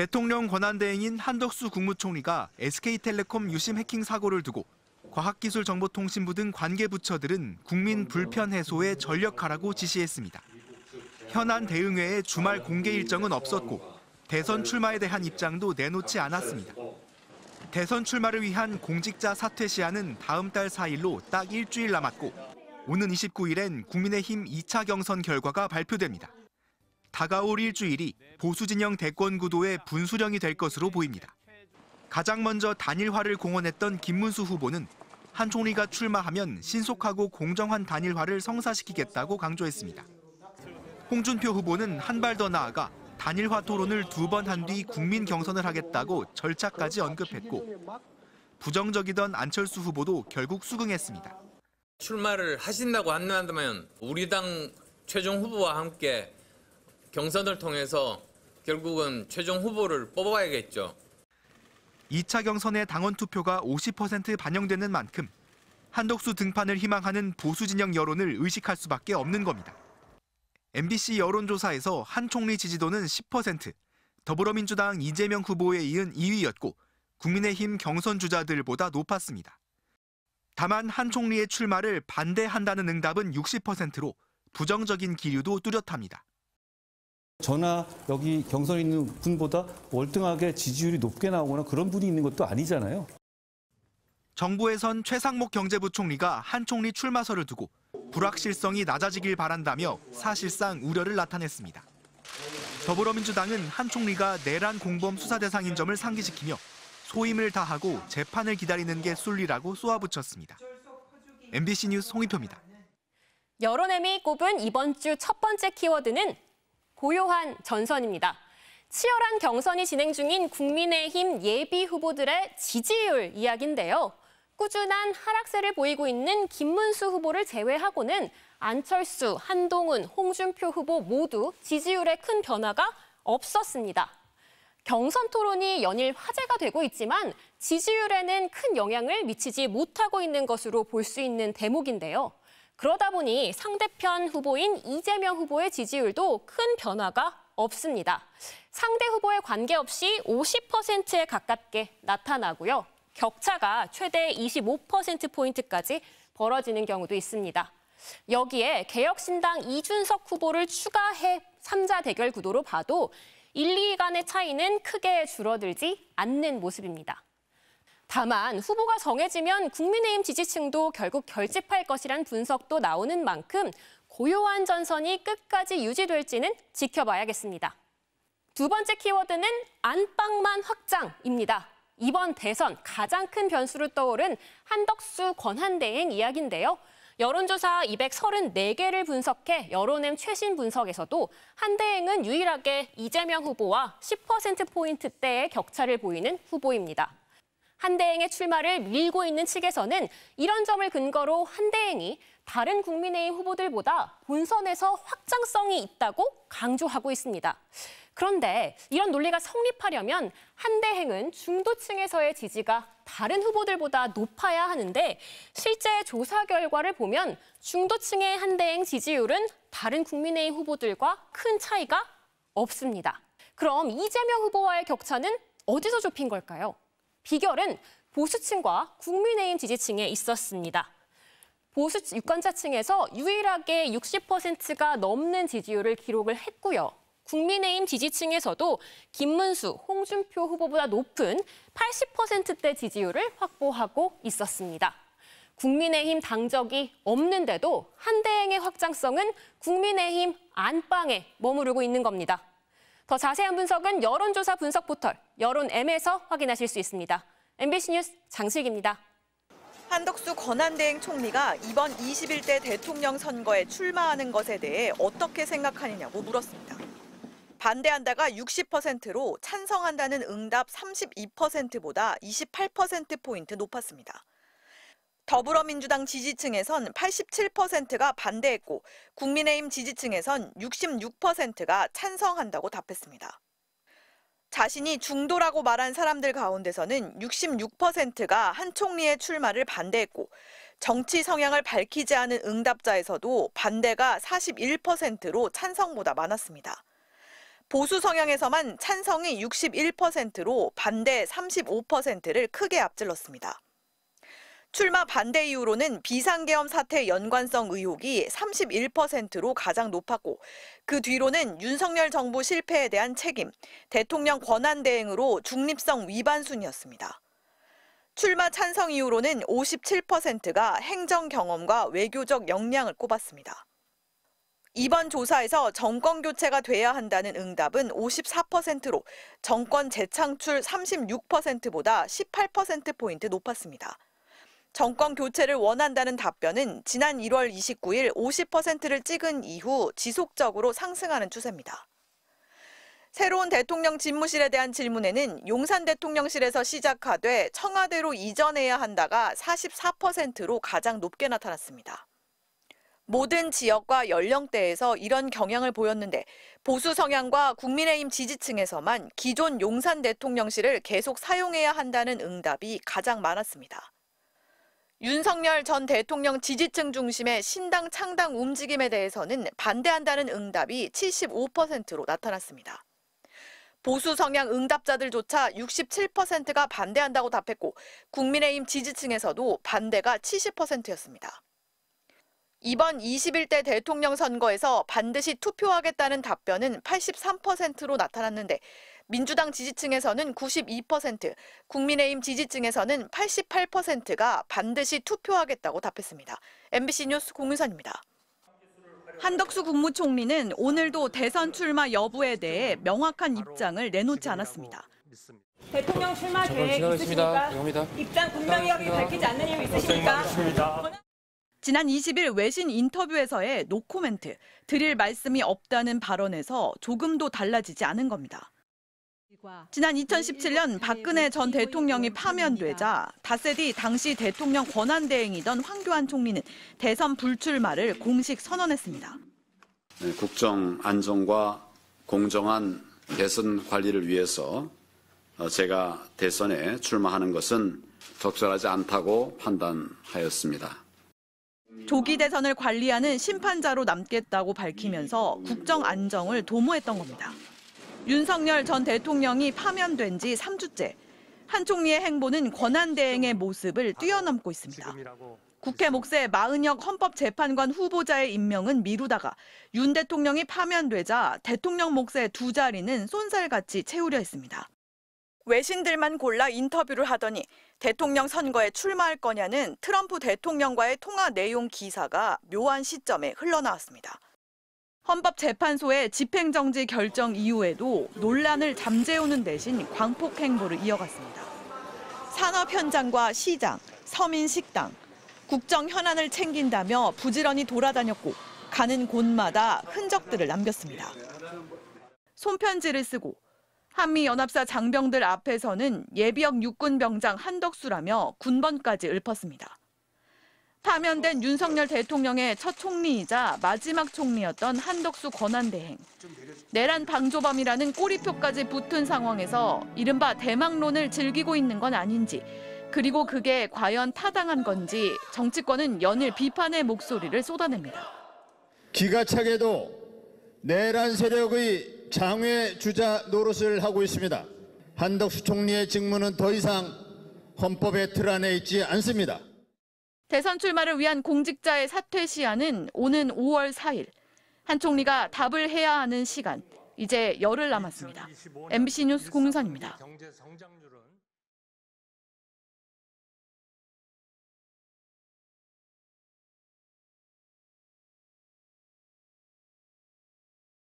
대통령 권한대행인 한덕수 국무총리가 SK텔레콤 유심 해킹 사고를 두고 과학기술정보통신부 등 관계부처들은 국민 불편 해소에 전력하라고 지시했습니다. 현안 대응회의 주말 공개 일정은 없었고 대선 출마에 대한 입장도 내놓지 않았습니다. 대선 출마를 위한 공직자 사퇴 시한은 다음 달 4일로 딱 일주일 남았고 오는 29일엔 국민의힘 2차 경선 결과가 발표됩니다. 다가올 일주일이 보수 진영 대권 구도의 분수령이 될 것으로 보입니다. 가장 먼저 단일화를 공언했던 김문수 후보는 한 총리가 출마하면 신속하고 공정한 단일화를 성사시키겠다고 강조했습니다. 홍준표 후보는 한 발 더 나아가 단일화 토론을 2번 한 뒤 국민 경선을 하겠다고 절차까지 언급했고 부정적이던 안철수 후보도 결국 수긍했습니다. 출마를 하신다고 한다면 우리 당 최종 후보와 함께 경선을 통해서 결국은 최종 후보를 뽑아야겠죠. 2차 경선의 당원 투표가 50% 반영되는 만큼 한덕수 등판을 희망하는 보수 진영 여론을 의식할 수밖에 없는 겁니다. MBC 여론조사에서 한 총리 지지도는 10%, 더불어민주당 이재명 후보에 이은 2위였고 국민의힘 경선 주자들보다 높았습니다. 다만 한 총리의 출마를 반대한다는 응답은 60%로 부정적인 기류도 뚜렷합니다. 저나 여기 경선에 있는 분보다 월등하게 지지율이 높게 나오거나 그런 분이 있는 것도 아니잖아요. 정부에선 최상목 경제부총리가 한 총리 출마설을 두고 불확실성이 낮아지길 바란다며 사실상 우려를 나타냈습니다. 더불어민주당은 한 총리가 내란 공범 수사 대상인 점을 상기시키며 소임을 다하고 재판을 기다리는 게 순리라고 쏘아붙였습니다. MBC 뉴스 홍익표입니다. 여론엠이 꼽은 이번 주 첫 번째 키워드는 고요한 전선입니다. 치열한 경선이 진행 중인 국민의힘 예비 후보들의 지지율 이야기인데요. 꾸준한 하락세를 보이고 있는 김문수 후보를 제외하고는 안철수, 한동훈, 홍준표 후보 모두 지지율에 큰 변화가 없었습니다. 경선 토론이 연일 화제가 되고 있지만 지지율에는 큰 영향을 미치지 못하고 있는 것으로 볼 수 있는 대목인데요. 그러다 보니 상대편 후보인 이재명 후보의 지지율도 큰 변화가 없습니다. 상대 후보에 관계없이 50%에 가깝게 나타나고요. 격차가 최대 25%포인트까지 벌어지는 경우도 있습니다. 여기에 개혁신당 이준석 후보를 추가해 3자 대결 구도로 봐도 1, 2위 간의 차이는 크게 줄어들지 않는 모습입니다. 다만 후보가 정해지면 국민의힘 지지층도 결국 결집할 것이란 분석도 나오는 만큼 고요한 전선이 끝까지 유지될지는 지켜봐야겠습니다. 두 번째 키워드는 안방만 확장입니다. 이번 대선 가장 큰 변수로 떠오른 한덕수 권한대행 이야기인데요. 여론조사 234개를 분석해 여론엠 최신 분석에서도 한대행은 유일하게 이재명 후보와 10%포인트대의 격차를 보이는 후보입니다. 한대행의 출마를 밀고 있는 측에서는 이런 점을 근거로 한대행이 다른 국민의힘 후보들보다 본선에서 확장성이 있다고 강조하고 있습니다. 그런데 이런 논리가 성립하려면 한대행은 중도층에서의 지지가 다른 후보들보다 높아야 하는데 실제 조사 결과를 보면 중도층의 한대행 지지율은 다른 국민의힘 후보들과 큰 차이가 없습니다. 그럼 이재명 후보와의 격차는 어디서 좁힌 걸까요? 비결은 보수층과 국민의힘 지지층에 있었습니다. 보수 유권자층에서 유일하게 60%가 넘는 지지율을 기록을 했고요. 국민의힘 지지층에서도 김문수, 홍준표 후보보다 높은 80%대 지지율을 확보하고 있었습니다. 국민의힘 당적이 없는데도 한대행의 확장성은 국민의힘 안방에 머무르고 있는 겁니다. 더 자세한 분석은 여론조사 분석 포털 여론엠에서 확인하실 수 있습니다. MBC 뉴스 장슬기입니다. 한덕수 권한대행 총리가 이번 21대 대통령 선거에 출마하는 것에 대해 어떻게 생각하느냐고 물었습니다. 반대한다가 60%로 찬성한다는 응답 32%보다 28%포인트 높았습니다. 더불어민주당 지지층에선 87%가 반대했고 국민의힘 지지층에선 66%가 찬성한다고 답했습니다. 자신이 중도라고 말한 사람들 가운데서는 66%가 한 총리의 출마를 반대했고 정치 성향을 밝히지 않은 응답자에서도 반대가 41%로 찬성보다 많았습니다. 보수 성향에서만 찬성이 61%로 반대 35%를 크게 앞질렀습니다. 출마 반대 이유로는 비상계엄 사태 연관성 의혹이 31%로 가장 높았고 그 뒤로는 윤석열 정부 실패에 대한 책임, 대통령 권한 대행으로 중립성 위반 순이었습니다. 출마 찬성 이유로는 57%가 행정 경험과 외교적 역량을 꼽았습니다. 이번 조사에서 정권 교체가 돼야 한다는 응답은 54%로 정권 재창출 36%보다 18%포인트 높았습니다. 정권 교체를 원한다는 답변은 지난 1월 29일 50%를 찍은 이후 지속적으로 상승하는 추세입니다. 새로운 대통령 집무실에 대한 질문에는 용산 대통령실에서 시작하되 청와대로 이전해야 한다가 44%로 가장 높게 나타났습니다. 모든 지역과 연령대에서 이런 경향을 보였는데 보수 성향과 국민의힘 지지층에서만 기존 용산 대통령실을 계속 사용해야 한다는 응답이 가장 많았습니다. 윤석열 전 대통령 지지층 중심의 신당 창당 움직임에 대해서는 반대한다는 응답이 75%로 나타났습니다. 보수 성향 응답자들조차 67%가 반대한다고 답했고 국민의힘 지지층에서도 반대가 70%였습니다. 이번 21대 대통령 선거에서 반드시 투표하겠다는 답변은 83%로 나타났는데 민주당 지지층에서는 92%, 국민의힘 지지층에서는 88%가 반드시 투표하겠다고 답했습니다. MBC 뉴스 공유선입니다. 한덕수 국무총리는 오늘도 대선 출마 여부에 대해 명확한 입장을 내놓지 않았습니다. 대통령 출마 계획 있으십니까? 입장 분명히 밝히지 않는 이유 있으십니까? 지난 20일 외신 인터뷰에서의 노코멘트, 드릴 말씀이 없다는 발언에서 조금도 달라지지 않은 겁니다. 지난 2017년 박근혜 전 대통령이 파면되자 닷새 뒤 당시 대통령 권한대행이던 황교안 총리는 대선 불출마를 공식 선언했습니다. 국정 안정과 공정한 대선 관리를 위해서 제가 대선에 출마하는 것은 적절하지 않다고 판단하였습니다. 조기 대선을 관리하는 심판자로 남겠다고 밝히면서 국정 안정을 도모했던 겁니다. 윤석열 전 대통령이 파면된 지 3주째. 한 총리의 행보는 권한대행의 모습을 뛰어넘고 있습니다. 국회 몫의 마은혁 헌법재판관 후보자의 임명은 미루다가 윤 대통령이 파면되자 대통령 몫의 두 자리는 쏜살같이 채우려 했습니다. 외신들만 골라 인터뷰를 하더니 대통령 선거에 출마할 거냐는 트럼프 대통령과의 통화 내용 기사가 묘한 시점에 흘러나왔습니다. 헌법재판소의 집행정지 결정 이후에도 논란을 잠재우는 대신 광폭 행보를 이어갔습니다. 산업 현장과 시장, 서민 식당, 국정 현안을 챙긴다며 부지런히 돌아다녔고 가는 곳마다 흔적들을 남겼습니다. 손편지를 쓰고 한미연합사 장병들 앞에서는 예비역 육군병장 한덕수라며 군번까지 읊었습니다. 파면된 윤석열 대통령의 첫 총리이자 마지막 총리였던 한덕수 권한대행. 내란 방조범이라는 꼬리표까지 붙은 상황에서 이른바 대망론을 즐기고 있는 건 아닌지, 그리고 그게 과연 타당한 건지 정치권은 연일 비판의 목소리를 쏟아냅니다. 기가 차게도 내란 세력의 장외 주자 노릇을 하고 있습니다. 한덕수 총리의 직무는 더 이상 헌법의 틀 안에 있지 않습니다. 대선 출마를 위한 공직자의 사퇴 시한은 오는 5월 4일. 한 총리가 답을 해야 하는 시간, 이제 열흘 남았습니다. MBC 뉴스 공유선입니다.